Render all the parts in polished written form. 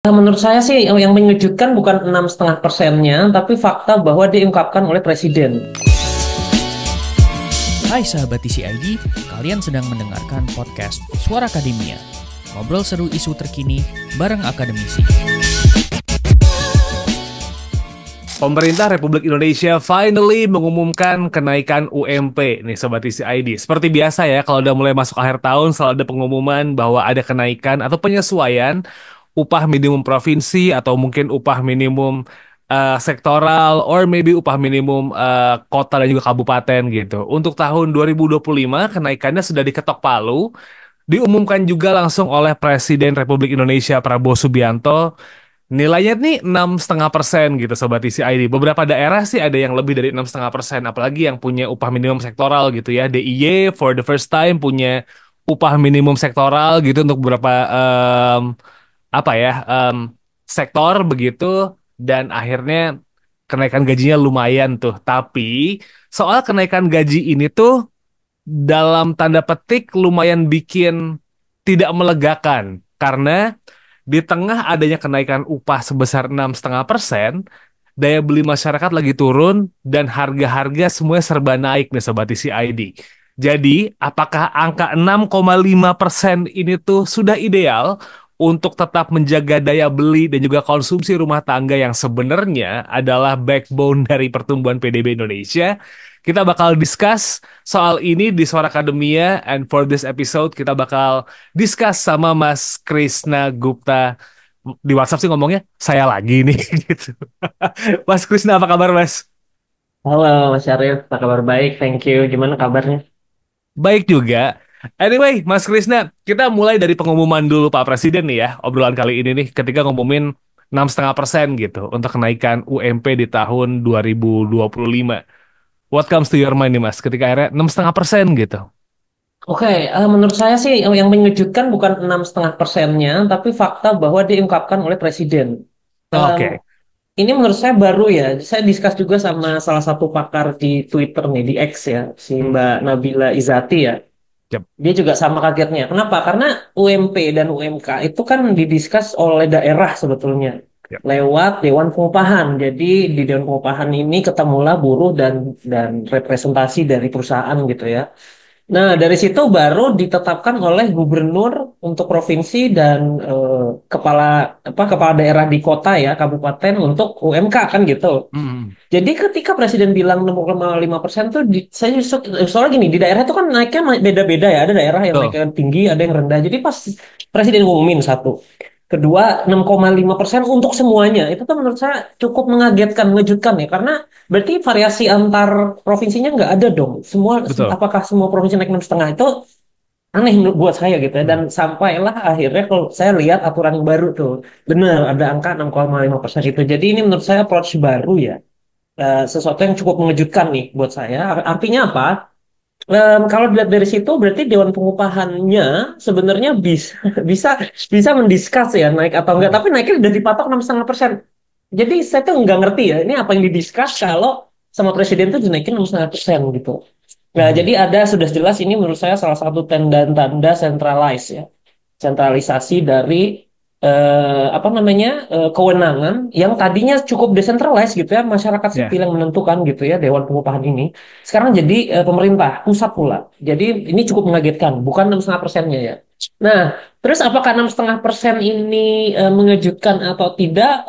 Menurut saya sih yang mengejutkan bukan 6,5%-nya, tapi fakta bahwa diungkapkan oleh Presiden. Hai sahabat TCID, kalian sedang mendengarkan podcast Suara Akademia. Ngobrol seru isu terkini bareng akademisi. Pemerintah Republik Indonesia finally mengumumkan kenaikan UMP nih Sobat TCID. Seperti biasa ya, kalau udah mulai masuk akhir tahun selalu ada pengumuman bahwa ada kenaikan atau penyesuaian upah minimum provinsi atau mungkin upah minimum sektoral or maybe upah minimum kota dan juga kabupaten gitu. Untuk tahun 2025 kenaikannya sudah diketok palu, diumumkan juga langsung oleh Presiden Republik Indonesia Prabowo Subianto. Nilainya nih 6,5% gitu Sobat TCID. Beberapa daerah sih ada yang lebih dari 6,5%. Apalagi yang punya upah minimum sektoral gitu ya. DIY for the first time punya upah minimum sektoral gitu untuk beberapa apa ya sektor begitu. Dan akhirnya kenaikan gajinya lumayan tuh. Tapi soal kenaikan gaji ini tuh dalam tanda petik lumayan bikin tidak melegakan. Karena di tengah adanya kenaikan upah sebesar 6,5%, daya beli masyarakat lagi turun dan harga-harga semuanya serba naik nih Sobat TCID. Jadi, apakah angka 6,5% ini tuh sudah ideal untuk tetap menjaga daya beli dan juga konsumsi rumah tangga yang sebenarnya adalah backbone dari pertumbuhan PDB Indonesia? Kita bakal discuss soal ini di Suara Akademia, and for this episode kita bakal discuss sama Mas Krisna Gupta. Di WhatsApp sih ngomongnya saya lagi nih gitu. Mas Krisna apa kabar Mas? Halo Mas Syarif, apa kabar? Baik, thank you. Gimana kabarnya? Baik juga. Anyway, Mas Krisna, kita mulai dari pengumuman dulu Pak Presiden nih ya, obrolan kali ini nih, ketika ngumumin 6,5% gitu untuk kenaikan UMP di tahun 2025. What comes to your mind nih Mas, ketika akhirnya 6,5% gitu? Oke, menurut saya sih yang mengejutkan bukan 6,5%-nya, tapi fakta bahwa diungkapkan oleh Presiden. Em, Oke. ini menurut saya baru ya. Saya diskus juga sama salah satu pakar di Twitter nih, di X ya, si Hmm. Mbak Nabila Izati ya. Yep. Dia juga sama kagetnya. Kenapa? Karena UMP dan UMK itu kan didiskus oleh daerah sebetulnya Yep. lewat Dewan Pengupahan. Jadi di Dewan Pengupahan ini ketemulah buruh dan representasi dari perusahaan gitu ya. Nah, dari situ baru ditetapkan oleh gubernur untuk provinsi dan kepala kepala daerah di kota ya, kabupaten untuk UMK kan gitu. Hmm. Jadi ketika Presiden bilang 6,5% tuh saya justru soalnya gini di daerah itu kan naiknya beda-beda ya. Ada daerah yang Betul. naiknya tinggi, ada yang rendah. Jadi pas Presiden ngumumin satu, kedua 6,5% untuk semuanya itu tuh menurut saya cukup mengagetkan, mengejutkan ya karena berarti variasi antar provinsinya nggak ada dong. Semua Betul. apakah semua provinsi naik 6,5 itu aneh menurut buat saya gitu ya. Dan Hmm. sampailah akhirnya kalau saya lihat aturan yang baru tuh benar ada angka 6,5% itu. Jadi ini menurut saya approach baru ya, sesuatu yang cukup mengejutkan nih buat saya. Artinya apa? Kalau dilihat dari situ berarti Dewan Pengupahannya sebenarnya bisa bisa bisa mendiskus ya naik atau enggak, Hmm. tapi naiknya udah dipatok 6,5%. Jadi saya tuh nggak ngerti ya ini apa yang didiskus kalau sama presiden tuh dinaikin 6,5% gitu. Nah, Hmm. jadi ada sudah jelas ini menurut saya salah satu tanda-tanda centralize ya, sentralisasi dari apa namanya kewenangan yang tadinya cukup desentralized gitu ya, masyarakat Ya. sipil yang menentukan gitu ya Dewan Pengupahan ini sekarang jadi pemerintah pusat pula. Jadi ini cukup mengagetkan, bukan 6,5%-nya ya. Nah, terus apakah 6,5% ini mengejutkan atau tidak?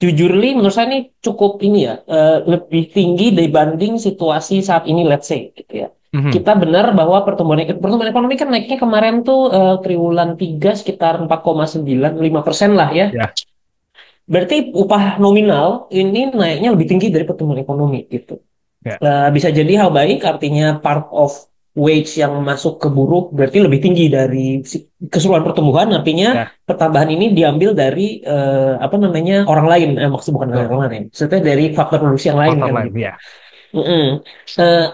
Jujur li, menurut saya ini cukup ini ya, lebih tinggi dibanding situasi saat ini, let's say, gitu ya. Mhm. Kita benar bahwa pertumbuhan ekonomi kan naiknya kemarin tuh triwulan 3 sekitar 4,95% lah ya. Ya. Berarti upah nominal ini naiknya lebih tinggi dari pertumbuhan ekonomi gitu. Ya. Bisa jadi hal baik, artinya part of wage yang masuk ke buruh berarti lebih tinggi dari keseluruhan pertumbuhan, artinya Ya. pertambahan ini diambil dari apa namanya orang lain, maksud bukan dari Betul. orang lain, maksudnya dari faktor produksi yang lain Faktor kan lain. gitu. Ya. Mm-mm.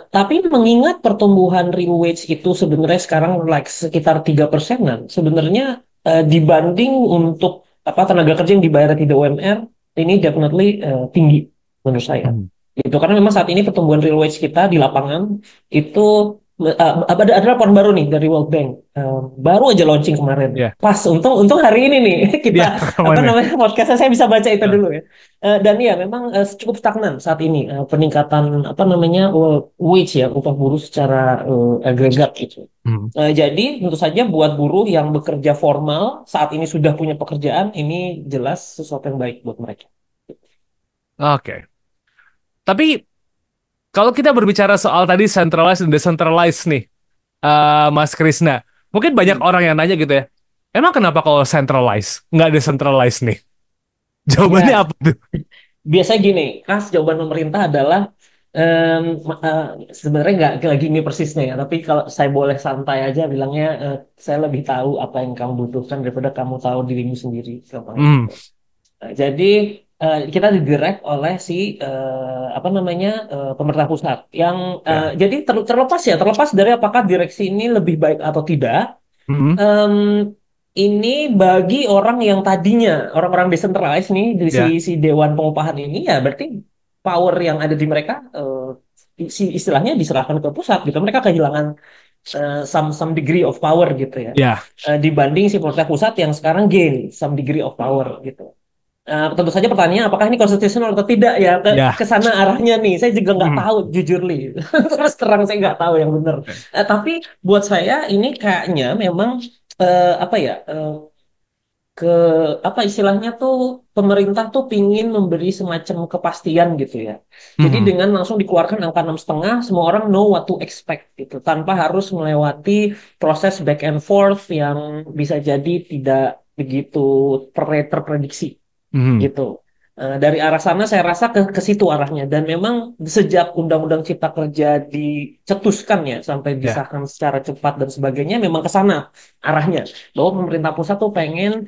Tapi mengingat pertumbuhan real wage itu sebenarnya sekarang like sekitar 3%-an, sebenarnya dibanding untuk apa tenaga kerja yang dibayar tidak UMR, ini definitely tinggi menurut saya. Mhm. Itu karena memang saat ini pertumbuhan real wage kita di lapangan itu Ada laporan baru nih dari World Bank. Baru aja launching kemarin. Ya, Pas, untung hari ini nih kita ya, apa aman ya. namanya podcastnya saya bisa baca itu Nah, dulu ya. Dan ya memang cukup stagnan saat ini peningkatan apa namanya wage ya upah buruh secara agregat gitu. hmm. Jadi tentu saja buat buruh yang bekerja formal saat ini sudah punya pekerjaan ini jelas sesuatu yang baik buat mereka. Oke. Tapi kalau kita berbicara soal tadi centralized dan decentralized nih, Mas Krisna, mungkin banyak Hmm. orang yang nanya gitu ya. Emang kenapa kalau centralized, nggak decentralized nih? Jawabannya Ya, apa tuh? biasanya gini, khas jawaban pemerintah adalah em, eh, sebenarnya nggak lagi ini persisnya ya, tapi kalau saya boleh santai aja bilangnya, saya lebih tahu apa yang kamu butuhkan daripada kamu tahu dirimu sendiri, gampangnya Hmm, gitu. Jadi kita didirect oleh si apa namanya pemerintah pusat yang ya. jadi terlepas dari apakah direksi ini lebih baik atau tidak. Hmm, Em, ini bagi orang yang tadinya orang-orang decentralized nih di ya, si Dewan Pengupahan ini ya berarti power yang ada di mereka istilahnya diserahkan ke pusat gitu. Mereka kehilangan some degree of power gitu ya. ya, Dibanding si pemerintah pusat yang sekarang gain some degree of power gitu. Tentu saja pertanyaannya apakah ini konstitusional atau tidak ya ke ya. sana arahnya nih saya juga nggak Hmm, tahu jujur li terus terang saya nggak tahu yang benar. Tapi buat saya ini kayaknya memang apa ya ke apa istilahnya tuh pemerintah tuh pingin memberi semacam kepastian gitu ya. Jadi hmm, dengan langsung dikeluarkan angka 6,5 semua orang know what to expect gitu tanpa harus melewati proses back and forth yang bisa jadi tidak begitu terprediksi hmm, gitu. Dari arah sana saya rasa ke situ arahnya dan memang sejak Undang-Undang Cipta Kerja dicetuskan ya sampai ya, disahkan secara cepat dan sebagainya memang ke sana arahnya bahwa pemerintah pusat tuh pengen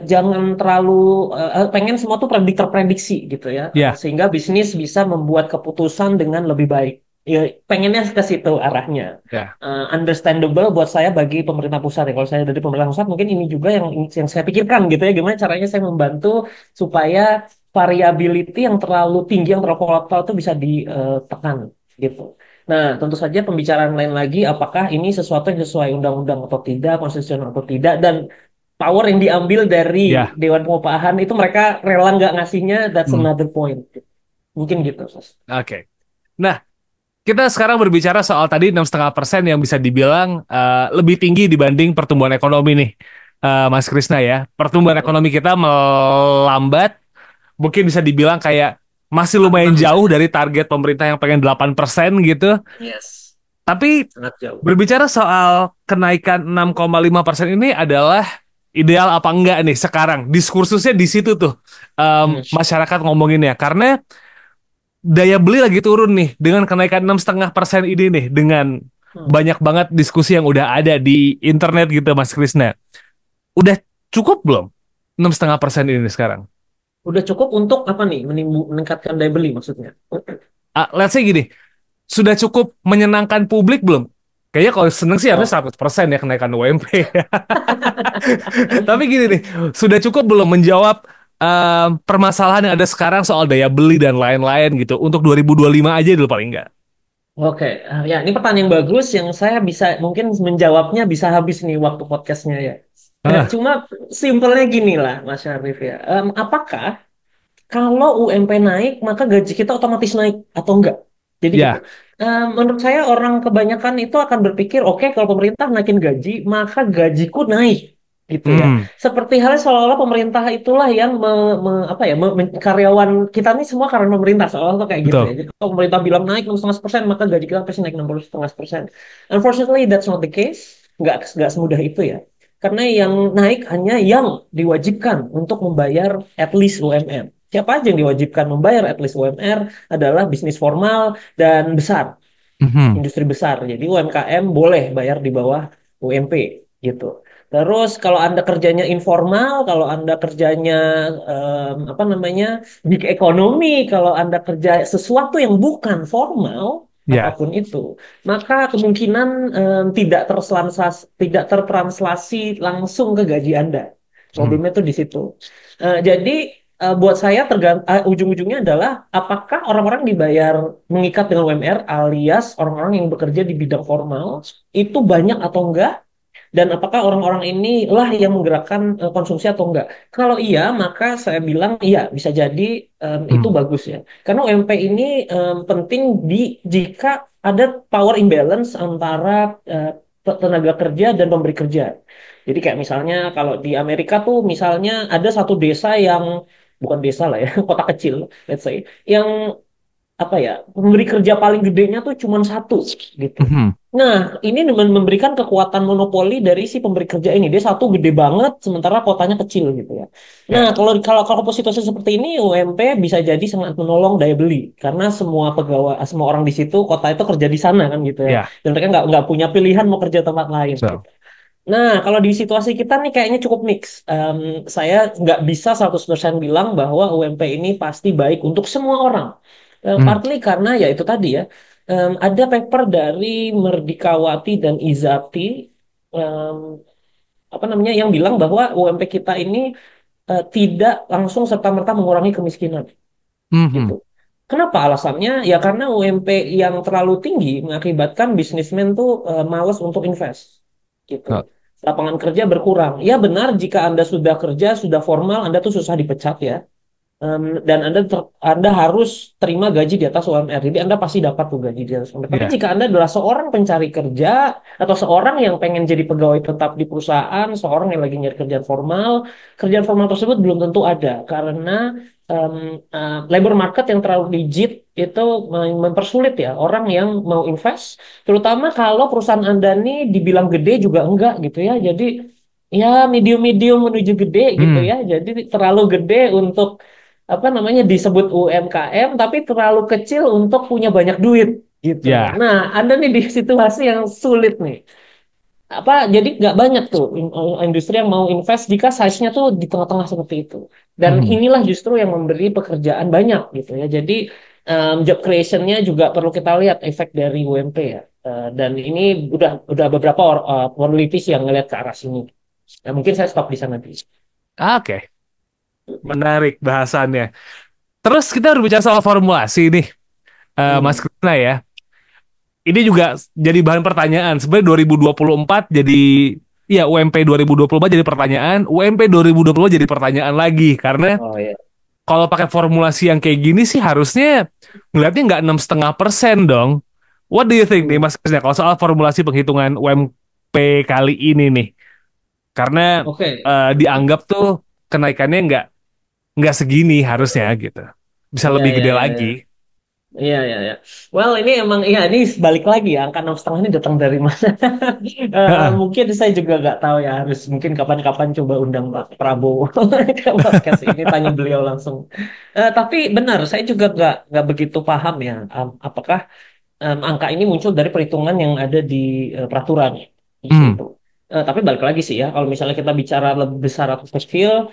jangan terlalu pengen semua tuh terprediksi gitu ya. ya, Sehingga bisnis bisa membuat keputusan dengan lebih baik. Ya, pengennya ke situ arahnya. ya, Understandable buat saya bagi pemerintah pusat ya. Kalau saya dari pemerintah pusat mungkin ini juga yang saya pikirkan gitu ya. Gimana caranya saya membantu supaya variability yang terlalu tinggi, yang terlalu volatile itu bisa ditekan gitu. Nah, tentu saja pembicaraan lain lagi apakah ini sesuatu yang sesuai undang-undang atau tidak, konstitusional atau tidak, dan power yang diambil dari ya. Dewan Pengupahan itu mereka rela nggak ngasihnya, that's Hmm, another point. Mungkin gitu, Sos. oke. Nah, kita sekarang berbicara soal tadi 6,5% yang bisa dibilang lebih tinggi dibanding pertumbuhan ekonomi nih, Mas Krisna ya. Pertumbuhan Betul. ekonomi kita melambat, mungkin bisa dibilang kayak masih lumayan Stagnan lah jauh ya. dari target pemerintah yang pengen 8% gitu. Yes. Tapi Sangat jauh. berbicara soal kenaikan 6,5% ini adalah ideal apa enggak nih sekarang? Diskursusnya di situ tuh, Hmm. masyarakat ngomonginnya. Karena daya beli lagi turun nih dengan kenaikan 6,5% ini nih, dengan Hmm. banyak banget diskusi yang udah ada di internet gitu, Mas Krisna. Udah cukup belum 6,5% ini sekarang? Udah cukup untuk apa nih? Meningkatkan daya beli maksudnya. Let's say gini, sudah cukup menyenangkan publik belum? Kayaknya kalau seneng sih harusnya Oh. 100% ya kenaikan UMP. Tapi gini nih, sudah cukup belum menjawab permasalahan yang ada sekarang soal daya beli dan lain-lain gitu untuk 2025 aja dulu paling enggak. Oke, ya ini pertanyaan yang bagus yang saya bisa mungkin menjawabnya bisa habis nih waktu podcastnya ya. Ah, Cuma simpelnya gini lah, Mas Syarif ya. Apakah kalau UMP naik, maka gaji kita otomatis naik atau enggak? Jadi gitu. ya. Menurut saya orang kebanyakan itu akan berpikir, oke, kalau pemerintah naikin gaji, maka gajiku naik, gitu ya. Hmm, Seperti halnya seolah-olah pemerintah itulah yang apa ya, karyawan kita ini semua karyawan pemerintah, seolah-olah tuh kayak gitu ya. betul. Jadi kalau pemerintah bilang naik 6,5%, maka gaji kita pasti naik 6,5%. Unfortunately, that's not the case. Nggak semudah itu ya. Karena yang naik hanya yang diwajibkan untuk membayar at least UMR. Siapa aja yang diwajibkan membayar at least UMR adalah bisnis formal dan besar, Mhm. industri besar. Jadi UMKM boleh bayar di bawah UMP gitu. Terus kalau Anda kerjanya informal, kalau Anda kerjanya apa namanya gig ekonomi, kalau Anda kerja sesuatu yang bukan formal, Ya. apapun itu, maka kemungkinan tidak tertranslasi langsung ke gaji Anda. Hmm. Problemnya tuh di situ. Jadi buat saya ujung-ujungnya adalah apakah orang-orang dibayar mengikat dengan UMR alias orang-orang yang bekerja di bidang formal itu banyak atau enggak, dan apakah orang-orang ini lah yang menggerakkan konsumsi atau enggak. Kalau iya, maka saya bilang iya, bisa jadi itu Hmm. bagus ya. Karena UMP ini penting jika ada power imbalance antara eh, tenaga kerja dan pemberi kerja. Jadi kayak misalnya kalau di Amerika tuh misalnya ada satu desa yang bukan desa lah ya, kota kecil, let's say, yang apa ya, pemberi kerja paling gedenya tuh cuma satu gitu. Mhm. Nah, ini memberikan kekuatan monopoli dari si pemberi kerja ini. Dia satu gede banget, sementara kotanya kecil gitu ya. Nah, Ya, kalau kalau kalau situasi seperti ini, UMP bisa jadi sangat menolong daya beli karena semua pegawai, semua orang di situ kota itu kerja di sana kan gitu ya. ya, Dan mereka nggak punya pilihan mau kerja tempat lain so. gitu. Nah, kalau di situasi kita nih kayaknya cukup mix. Saya nggak bisa 100% bilang bahwa UMP ini pasti baik untuk semua orang. Hmm. Partly karena ya itu tadi ya, ada paper dari Merdikawati dan Izati, em, apa namanya, yang bilang bahwa UMP kita ini tidak langsung serta-merta mengurangi kemiskinan gitu. Mhm. Kenapa alasannya? Ya karena UMP yang terlalu tinggi mengakibatkan bisnismen tuh malas untuk invest gitu. Oh, Lapangan kerja berkurang. Ya benar, jika Anda sudah kerja, sudah formal, Anda tuh susah dipecat ya. Dan Anda harus terima gaji di atas UMR. Jadi Anda pasti dapat tuh gaji di atas UMR. Tapi ya. jika Anda adalah seorang pencari kerja atau seorang yang pengen jadi pegawai tetap di perusahaan, seorang yang lagi nyari kerjaan formal tersebut belum tentu ada karena em, labor market yang terlalu rigid itu mempersulit ya orang yang mau invest, terutama kalau perusahaan Anda nih dibilang gede juga enggak gitu ya. Jadi ya medium-medium menuju gede gitu Hmm. ya. Jadi terlalu gede untuk apa namanya disebut UMKM tapi terlalu kecil untuk punya banyak duit gitu. Ya. Nah, Anda nih di situasi yang sulit nih. Apa jadi nggak banyak tuh industri yang mau invest jika size-nya tuh di tengah-tengah seperti itu. Dan Mhm. inilah justru yang memberi pekerjaan banyak gitu ya. Jadi job creation-nya juga perlu kita lihat efek dari UMP ya. Dan ini udah beberapa peneliti yang ngelihat ke arah sini. Nah, mungkin saya stop di sana dulu. Oke, menarik bahasannya. Terus kita berbicara soal formulasi nih, Mas Hmm. Krisna ya. Ini juga jadi bahan pertanyaan. Sebenarnya 2024 jadi, ya UMP 2024 jadi pertanyaan, UMP 2020 jadi pertanyaan lagi. Karena Oh ya. kalau pakai formulasi yang kayak gini sih harusnya ngeliatnya nggak 6,5% dong. What do you think nih Hmm. Mas Krisna kalau soal formulasi penghitungan UMP kali ini nih? Karena Oke. dianggap tuh kenaikannya nggak segini harusnya gitu. Bisa Iya, lebih iya, gede iya, lagi. iya. Iya, iya, iya. Well, ini emang, iya, ini balik lagi ya, angka 6,5 ini datang dari mana? Heeh. Mungkin saya juga nggak tahu ya, harus mungkin kapan-kapan coba undang Pak Prabowo ke podcast ini, tanya beliau langsung. Tapi benar, saya juga nggak begitu paham ya, apakah angka ini muncul dari perhitungan yang ada di peraturan justru Hmm, itu. Tapi balik lagi sih ya, kalau misalnya kita bicara lebih besar atau kecil,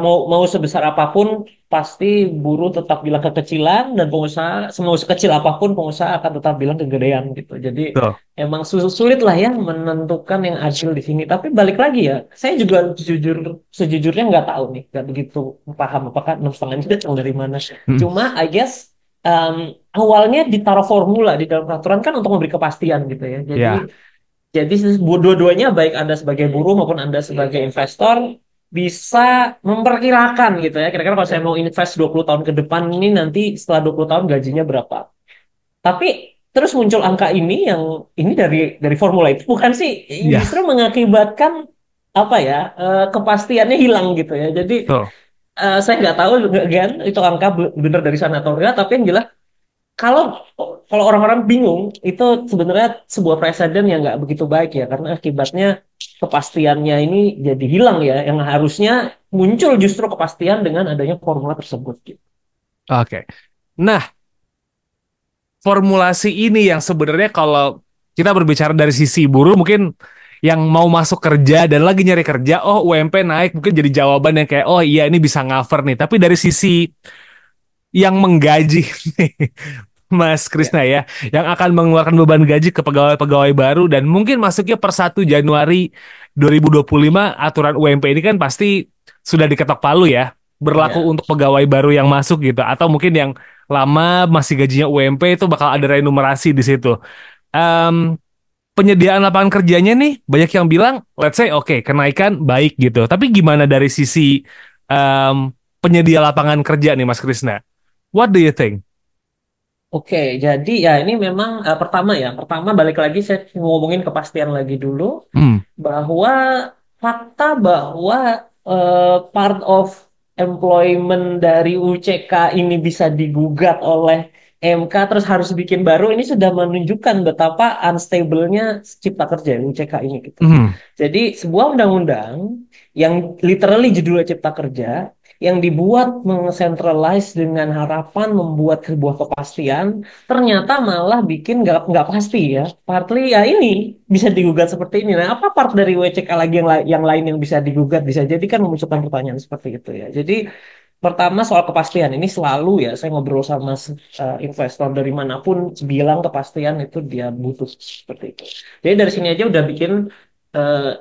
mau sebesar apapun, pasti buruh tetap bilang kekecilan dan pengusaha semau sekecil apapun pengusaha akan tetap bilang kegedean gitu. Jadi tuh. emang sulit lah ya menentukan yang adil di sini. Tapi balik lagi ya, saya juga sejujurnya nggak tahu nih, nggak begitu paham apakah 6,5 ini datang dari mana. Hmm, Cuma I guess um, awalnya ditaruh formula di dalam peraturan kan untuk memberi kepastian gitu ya. ya. Jadi dua-duanya baik Anda sebagai buruh maupun Anda sebagai investor bisa memperkirakan gitu ya. Kira-kira kalau saya mau invest 20 tahun ke depan ini nanti setelah 20 tahun gajinya berapa. Tapi terus muncul angka ini yang ini dari formula itu bukan sih, Ya, justru mengakibatkan apa ya, kepastiannya hilang gitu ya. Jadi tuh. saya nggak tahu kan itu angka benar dari sana atau enggak, tapi yang jelas kalau kalau orang-orang bingung, itu sebenarnya sebuah presiden yang nggak begitu baik ya, karena akibatnya kepastiannya ini jadi hilang ya, yang harusnya muncul justru kepastian dengan adanya formula tersebut gitu. Oke. Nah, formulasi ini yang sebenarnya kalau kita berbicara dari sisi buruh mungkin yang mau masuk kerja dan lagi nyari kerja, oh UMP naik mungkin jadi jawaban yang kayak oh iya ini bisa cover nih. Tapi dari sisi yang menggaji nih, Mas Ya. Krisna ya, yang akan mengeluarkan beban gaji ke pegawai-pegawai baru dan mungkin masuknya per 1 Januari 2025 aturan UMP ini kan pasti sudah diketok palu ya. berlaku Ya. untuk pegawai baru yang masuk gitu, atau mungkin yang lama masih gajinya UMP itu bakal ada renumerasi di situ. Em, Penyediaan lapangan kerjanya nih banyak yang bilang, let's say oke, kenaikan baik gitu. Tapi gimana dari sisi em, penyedia lapangan kerja nih Mas Krisna? What do you think? Oke, jadi ya ini memang pertama balik lagi saya ngomongin kepastian lagi dulu Hmm. bahwa fakta bahwa part of employment dari UCK ini bisa digugat oleh MK terus harus bikin baru ini sudah menunjukkan betapa unstable-nya cipta kerja UCK ini gitu. Hmm. Jadi sebuah undang-undang yang literally judulnya cipta kerja yang dibuat mengcentralize dengan harapan membuat sebuah kepastian ternyata malah bikin nggak pasti ya. Partly ya ini bisa digugat seperti ini. Nah, apa part dari WCK lagi yang lain yang bisa digugat bisa jadi kan memunculkan pertanyaan seperti itu ya. Jadi pertama soal kepastian ini selalu ya saya ngobrol sama investor dari manapun bilang kepastian itu dia butuh seperti itu. Jadi dari sini aja udah bikin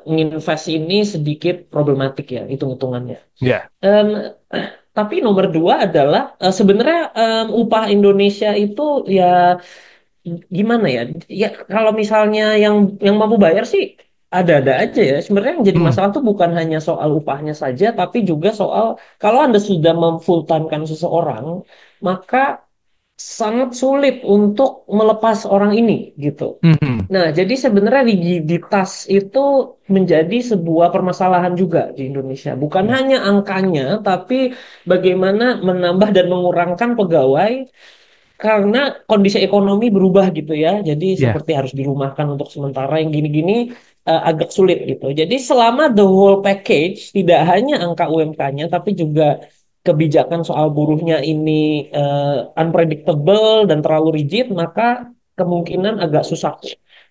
nginvest ini sedikit problematik ya hitung-hitungannya. Ya. Em, tapi nomor dua adalah sebenarnya upah Indonesia itu ya gimana ya? Ya kalau misalnya yang mampu bayar sih ada-ada aja ya. Sebenarnya yang jadi Hmm. masalah tuh bukan hanya soal upahnya saja, tapi juga soal kalau Anda sudah memfull-timekan seseorang, maka sangat sulit untuk melepas orang ini gitu. Hmm. Nah, jadi sebenarnya rigiditas itu menjadi sebuah permasalahan juga di Indonesia. Bukan Ya. hanya angkanya, tapi bagaimana menambah dan mengurangkan pegawai karena kondisi ekonomi berubah gitu ya. Jadi Ya. seperti harus dirumahkan untuk sementara yang gini-gini agak sulit gitu. Jadi selama the whole package tidak hanya angka UMK-nya tapi juga kebijakan soal buruhnya ini unpredictable dan terlalu rigid, maka kemungkinan agak susah.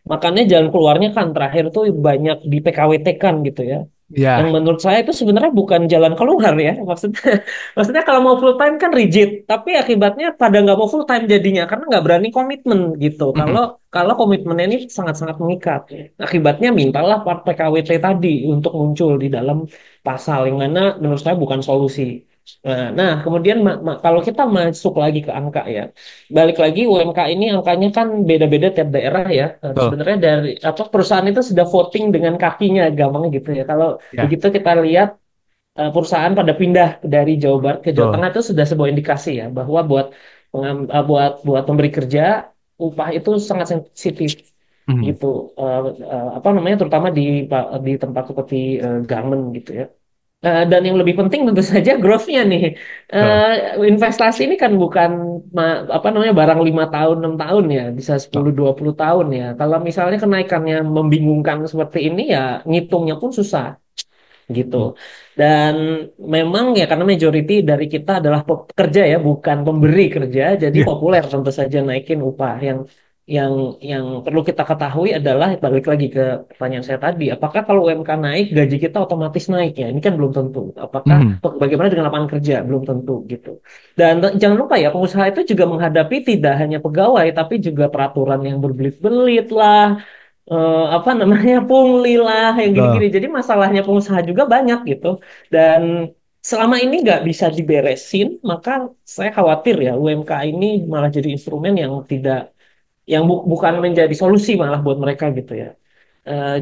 Makanya jalan keluarnya kan terakhir tuh banyak di PKWT kan gitu ya. Yang Ya. menurut saya itu sebenarnya bukan jalan keluar ya. Maksudnya, maksudnya kalau mau full time kan rigid, tapi akibatnya pada nggak mau full time jadinya karena nggak berani komitmen gitu. Hmm. Kalau kalau komitmennya ini sangat-sangat mengikat, akibatnya mintalah part PKWT tadi untuk muncul di dalam pasal yang mana menurut saya bukan solusi. Nah, kemudian kalau kita masuk lagi ke angka ya, balik lagi UMK ini angkanya kan beda-beda tiap daerah ya. Betul. Sebenarnya dari apa perusahaan itu sudah voting dengan kakinya, gampangnya gitu ya. Kalau Ya. begitu kita lihat perusahaan pada pindah dari Jawa Barat ke Jawa Betul. Tengah itu sudah sebuah indikasi ya bahwa buat pemberi kerja upah itu sangat sensitif Hmm. gitu. Apa namanya terutama di tempat seperti garment gitu ya. Dan yang lebih penting tentu saja growth-nya nih. Betul. Investasi ini kan bukan apa namanya barang 5 tahun 6 tahun ya, bisa Betul. 10 20 tahun ya. Kalau misalnya kenaikannya membingungkan seperti ini ya ngitungnya pun susah gitu. Hmm. Dan memang ya karena majority dari kita adalah pekerja ya, bukan pemberi kerja, jadi Ya. populer tentu saja naikin upah. Yang yang perlu kita ketahui adalah balik lagi ke pertanyaan saya tadi, apakah kalau UMK naik gaji kita otomatis naik ya? Ini kan belum tentu. Apakah Hmm. bagaimana dengan lapangan kerja? Belum tentu gitu. Dan jangan lupa ya, pengusaha itu juga menghadapi tidak hanya pegawai tapi juga peraturan yang berbelit-belit lah, apa namanya pungli lah yang Betul. gini-gini. Jadi masalahnya pengusaha juga banyak gitu. Dan selama ini nggak bisa diberesin, maka saya khawatir ya UMK ini malah jadi instrumen yang tidak, yang bukan menjadi solusi malah buat mereka gitu ya.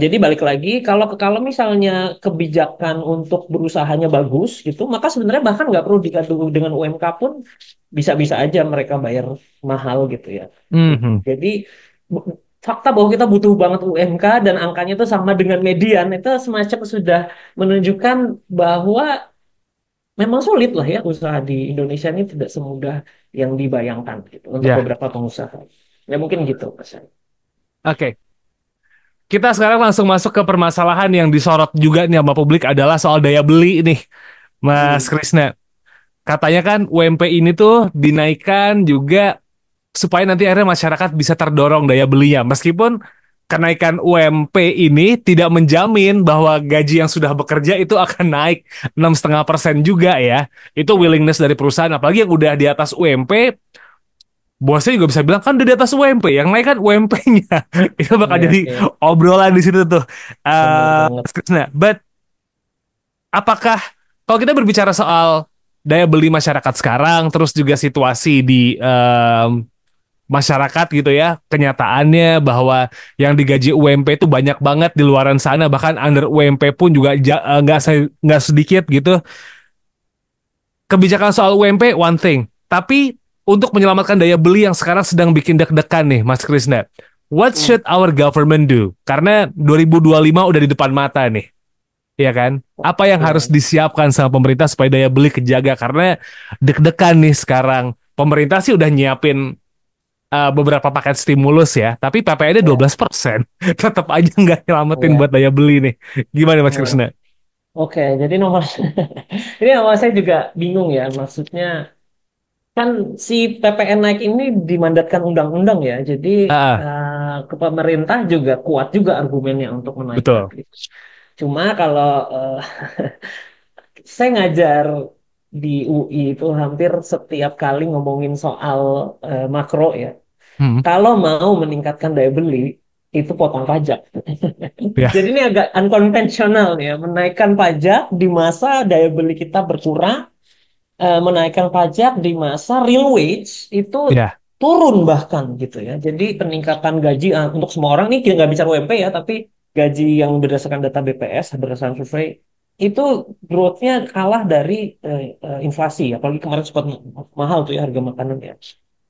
Jadi balik lagi kalau misalnya kebijakan untuk berusahanya bagus gitu, maka sebenarnya bahkan nggak perlu dikadu dengan UMK pun bisa-bisa aja mereka bayar mahal gitu ya. Hmm. Jadi bu- fakta bahwa kita butuh banget UMK dan angkanya itu sama dengan median itu semacam sudah menunjukkan bahwa memang sulit lah ya usaha di Indonesia ini tidak semudah yang dibayangkan gitu untuk Ya. beberapa pengusaha. Ya mungkin gitu Mas. Oke. Kita sekarang langsung masuk ke permasalahan yang disorot juga nih sama publik adalah soal daya beli nih, Mas Hmm. Krisna. Katanya kan UMP ini tuh dinaikkan juga supaya nanti akhirnya masyarakat bisa terdorong daya belinya. Meskipun kenaikan UMP ini tidak menjamin bahwa gaji yang sudah bekerja itu akan naik 6,5% juga ya. Itu Ya, willingness dari perusahaan, apalagi yang udah di atas UMP, bosnya juga bisa bilang kan udah di atas UMP, yang naik kan UMP-nya. Itu bakal ya, jadi ya, obrolan di situ tuh. benar banget. Nah, but apakah kalau kita berbicara soal daya beli masyarakat sekarang, terus juga situasi di masyarakat gitu ya, kenyataannya bahwa yang digaji UMP itu banyak banget di luaran sana, bahkan under UMP pun juga nggak sedikit gitu. Kebijakan soal UMP one thing, tapi untuk menyelamatkan daya beli yang sekarang sedang bikin deg-degan nih Mas Krisna, what Hmm. should our government do? Karena 2025 udah di depan mata nih, ya kan? Apa yang harus Ya. disiapkan sama pemerintah supaya daya beli kejaga? Karena deg-degan nih sekarang. Pemerintah sih udah nyiapin beberapa paket stimulus ya, tapi PPN-nya Ya. 12%. Tetap aja nggak nyelamatin Ya. buat daya beli nih. Gimana Mas Ya. Krisna? Oke, jadi nomor ini nomor saya juga bingung ya, maksudnya kan si PPN naik ini dimandatkan undang-undang ya, jadi Ah, ke pemerintah juga kuat juga argumennya untuk menaikkan betul. gitu. Cuma kalau saya ngajar di UI itu hampir setiap kali ngomongin soal makro ya, Hmm, kalau mau meningkatkan daya beli itu potong pajak. ya, Jadi ini agak unkonvensional ya, menaikkan pajak di masa daya beli kita berkurang, menaikkan pajak di masa real wage itu ya, turun bahkan gitu ya. Jadi peningkatan gaji untuk semua orang, ini nggak bicara UMP ya, tapi gaji yang berdasarkan data BPS, berdasarkan survei, itu growth-nya kalah dari inflasi. Apalagi kemarin sempat mahal tuh ya harga makanan ya.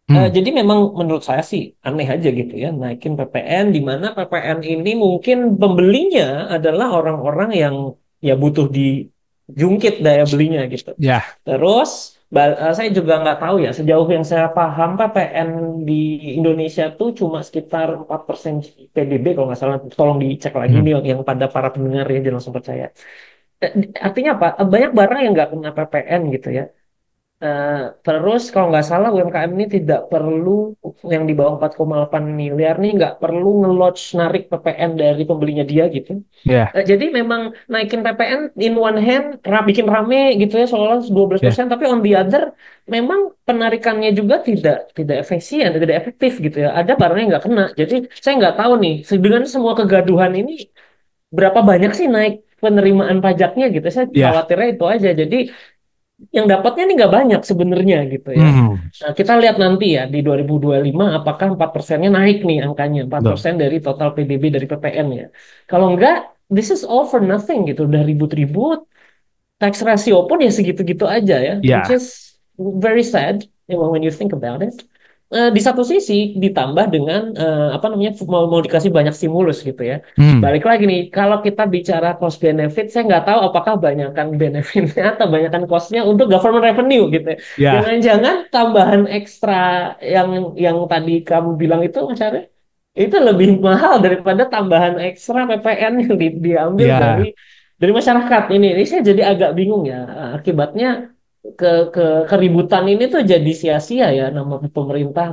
hmm, Jadi memang menurut saya sih aneh aja gitu ya, naikin PPN di mana PPN ini mungkin pembelinya adalah orang-orang yang ya butuh dijungkit daya belinya gitu. ya, Terus saya juga nggak tahu ya, sejauh yang saya paham PPN di Indonesia tuh cuma sekitar 4% PDB kalau nggak salah. Tolong dicek lagi hmm, nih yang pada para pendengar ya, jangan langsung percaya. Artinya apa? Banyak barang yang nggak kena PPN gitu ya. Eh, Terus kalau nggak salah UMKM ini tidak perlu, yang di bawah 4,8 miliar nih nggak perlu nge-lodge narik PPN dari pembelinya dia gitu. ya, Jadi memang naikin PPN in one hand bikin rame gitu ya soalnya ya, 12%, tapi on the other memang penarikannya juga tidak tidak efisien, tidak efektif gitu ya. Ada barangnya nggak kena. Jadi saya nggak tahu nih dengan semua kegaduhan ini berapa banyak sih naik penerimaan pajaknya gitu. Saya ya, khawatirnya itu aja. Jadi yang dapatnya ini nggak banyak sebenarnya gitu ya. hmm, Nah, kita lihat nanti ya di 2025 apakah 4%-nya naik nih angkanya, empat betul. persen dari total PDB dari PPN ya. Kalau enggak, this is all for nothing gitu. Udah ribut-ribut, tax ratio pun ya segitu-gitu aja ya, which Ya, is very sad when you think about it. Di satu sisi ditambah dengan apa namanya mau dikasih banyak stimulus gitu ya. hmm, Balik lagi nih, kalau kita bicara cost benefit, saya nggak tahu apakah banyakkan benefitnya atau banyakkan costnya untuk government revenue gitu ya. ya, Jangan-jangan tambahan ekstra yang tadi kamu bilang itu Mas Arya, itu lebih mahal daripada tambahan ekstra PPN yang diambil ya, dari masyarakat ini saya jadi agak bingung ya. Akibatnya ke ke keributan ini tuh jadi sia-sia ya, nama pemerintah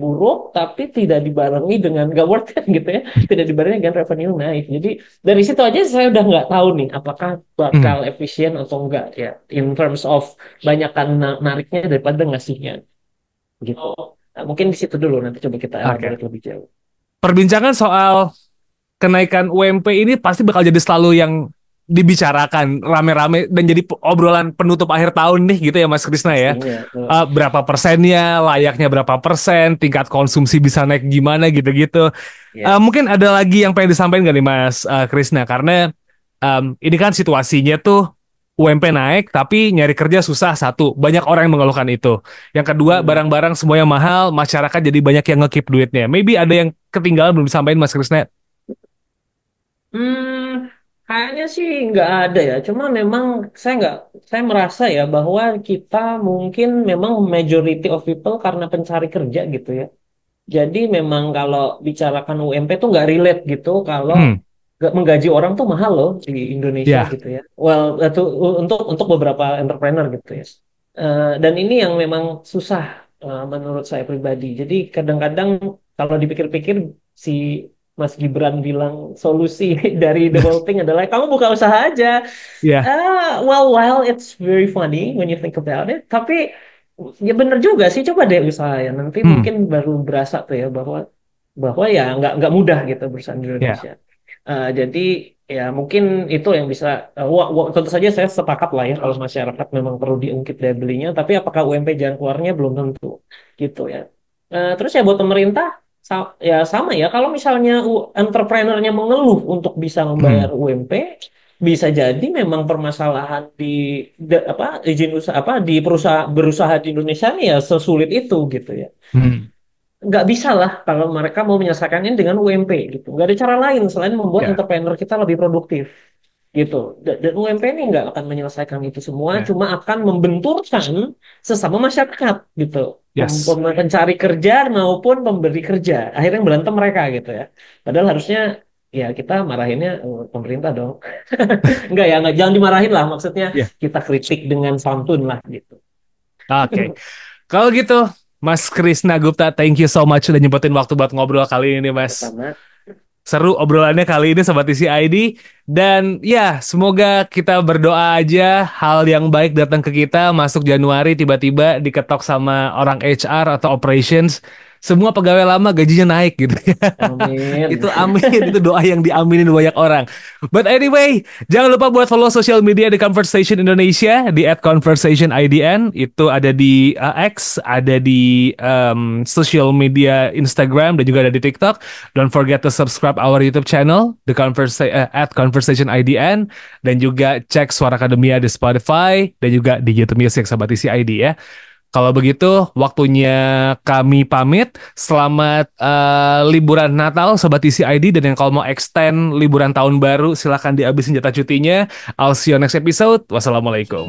buruk tapi tidak dibarengi dengan gak worth it gitu ya, tidak dibarengi dengan revenue naik. Jadi dari situ aja saya udah nggak tahu nih apakah hmm, bakal efisien atau enggak ya in terms of banyakkan nariknya daripada ngasihnya gitu. Nah, mungkin di situ dulu, nanti coba kita oke. elaborate lebih jauh. Perbincangan soal kenaikan UMP ini pasti bakal jadi selalu yang dibicarakan rame-rame dan jadi obrolan penutup akhir tahun nih gitu ya Mas Krisna ya. Pastinya Berapa persennya, layaknya berapa persen, tingkat konsumsi bisa naik gimana gitu-gitu. ya. Mungkin ada lagi yang pengen disampaikan gak nih Mas Krisna? Karena ini kan situasinya tuh UMP naik tapi nyari kerja susah satu. Banyak orang yang mengeluhkan itu. Yang kedua, Hmm. barang-barang semuanya mahal, masyarakat jadi banyak yang nge-keep duitnya. Maybe ada yang ketinggalan belum disampaikan Mas Krisna. Hmm, Kayaknya sih nggak ada ya. Cuma memang nggak, saya merasa ya bahwa kita mungkin memang majority of people karena pencari kerja gitu ya. Jadi memang kalau bicarakan UMP tuh nggak relate gitu kalau Hmm, nggak menggaji orang tuh mahal loh di Indonesia ya, gitu ya. Well, itu untuk beberapa entrepreneur gitu ya. Dan ini yang memang susah menurut saya pribadi. Jadi kadang-kadang kalau dipikir-pikir si Mas Gibran bilang solusi dari the whole thing adalah kamu buka usaha aja. ya. While it's very funny when you think about it, tapi ya bener juga sih, coba deh usaha ya. Nanti Hmm, mungkin baru berasa tuh ya bahwa bahwa ya nggak mudah gitu berusaha di ya. Indonesia. Jadi ya mungkin itu yang bisa tentu saja saya sepakat lah ya kalau masyarakat memang perlu diungkit daya belinya, tapi apakah UMP jalan keluarnya belum tentu gitu ya. Terus ya buat pemerintah ya sama ya kalau misalnya entrepreneurnya mengeluh untuk bisa membayar Hmm. UMP, bisa jadi memang permasalahan apa izin usaha apa di perusahaan berusaha di Indonesia nih ya sesulit itu gitu ya. Hmm. Nggak bisa lah kalau mereka mau menyelesaikannya dengan UMP gitu. Nggak ada cara lain selain membuat Ya, entrepreneur kita lebih produktif gitu. Dan UMP ini nggak akan menyelesaikan itu semua, ya, cuma akan membenturkan sesama masyarakat gitu. yes. Pencari kerja maupun pemberi kerja. Akhirnya berantem mereka gitu ya. Padahal harusnya ya kita marahinnya pemerintah dong. Enggak ya, nggak, jangan dimarahin lah. Maksudnya Ya, kita kritik dengan santun lah gitu. oke. Kalau gitu, Mas Krisna Gupta, thank you so much udah nyempetin waktu buat ngobrol kali ini, Mas. Pertama, Seru obrolannya kali ini Sobat Isi ID. Dan ya, semoga kita berdoa aja hal yang baik datang ke kita. Masuk Januari tiba-tiba diketok sama orang HR atau operations. Semua pegawai lama gajinya naik gitu. amin. Itu amin, itu doa yang diaminin banyak orang. But anyway, jangan lupa buat follow social media di Conversation Indonesia di @conversationidn. Itu ada di X, ada di social media Instagram dan juga ada di TikTok. Don't forget to subscribe our YouTube channel @conversationidn dan juga cek Suara Akademia di Spotify dan juga di YouTube Music Sobat Isi ID ya. Kalau begitu, waktunya kami pamit. Selamat liburan Natal, Sobat Isi ID. Dan yang kalau mau extend liburan tahun baru, silahkan dihabisin jatah cutinya. I'll see you next episode. Wassalamualaikum.